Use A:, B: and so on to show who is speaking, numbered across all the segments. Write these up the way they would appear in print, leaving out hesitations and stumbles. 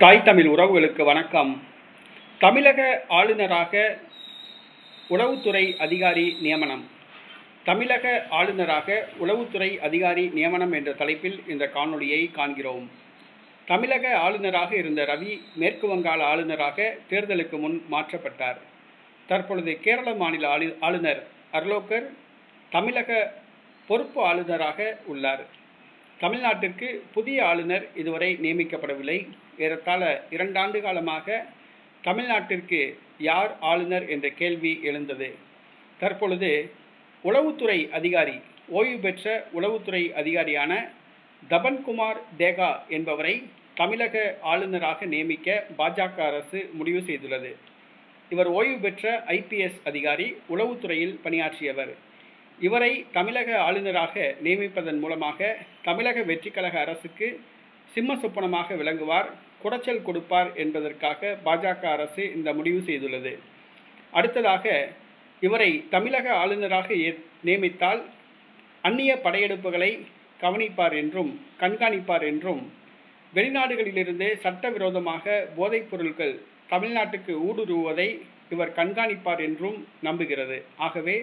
A: தாய் தமிழ் உறவுகளுக்கு வணக்கம். தமிழக ஆளுநராக உளவுத்துறை அதிகாரி நியமனம். தமிழக ஆளுநராக உளவுத்துறை அதிகாரி நியமனம் என்ற தலைப்பில் இந்த காணொளியை காண்கிறோம். தமிழக ஆளுநராக இருந்த ரவி மேற்கு வங்காள ஆளுநராக தேர்தலுக்கு முன் மாற்றப்பட்டார். தற்பொழுது கேரள மாநில ஆளுநர் அர்லோகர் தமிழக பொறுப்பு ஆளுநராக உள்ளார். தமிழ்நாட்டிற்கு புதிய ஆளுநர் இதுவரை நியமிக்கப்படவில்லை. ஏறத்தாழ 2 ஆண்டு காலமாக தமிழ்நாட்டிற்கு யார் ஆளுநர் என்ற கேள்வி எழுந்தது. தற்பொழுது உளவுத்துறை அதிகாரி, ஓய்வு பெற்ற உளவுத்துறை அதிகாரியான தபன்குமார் தேகா என்பவரை தமிழக ஆளுநராக நியமிக்க பாஜக அரசு முடிவு செய்துள்ளது. இவர் ஓய்வு பெற்ற IPS அதிகாரி, உளவுத்துறையில் பணியாற்றியவர். இவரை தமிழக ஆளுநராக நியமிப்பதன் மூலமாக தமிழக வெற்றிக்கழக அரசுக்கு சிம்ம சொப்பனமாக விளங்குவார், குடைச்சல் கொடுப்பார் என்பதற்காக பாஜக அரசு இந்த முடிவு செய்துள்ளது. அடுத்ததாக இவரை தமிழக ஆளுநராக நியமித்தால் அந்நிய படையெடுப்புகளை கவனிப்பார் என்றும் கண்காணிப்பார் என்றும், வெளிநாடுகளிலிருந்து சட்டவிரோதமாக போதைப் பொருட்கள் தமிழ்நாட்டுக்கு ஊடுருவுவதை இவர் கண்காணிப்பார் என்றும் நம்புகிறது. ஆகவே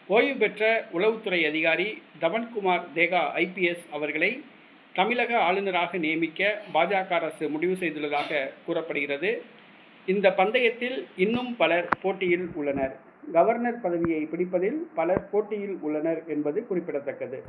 A: ஓய்வு பெற்ற உளவுத்துறை அதிகாரி தபன்குமார் தேகா IPS அவர்களை தமிழக ஆளுநராக நியமிக்க பாஜக அரசு முடிவு செய்துள்ளதாக கூறப்படுகிறது. இந்த பந்தயத்தில் இன்னும் பலர் போட்டியில் உள்ளனர். கவர்னர் பதவியை பிடிப்பதில் பலர் போட்டியில் உள்ளனர் என்பது குறிப்பிடத்தக்கது.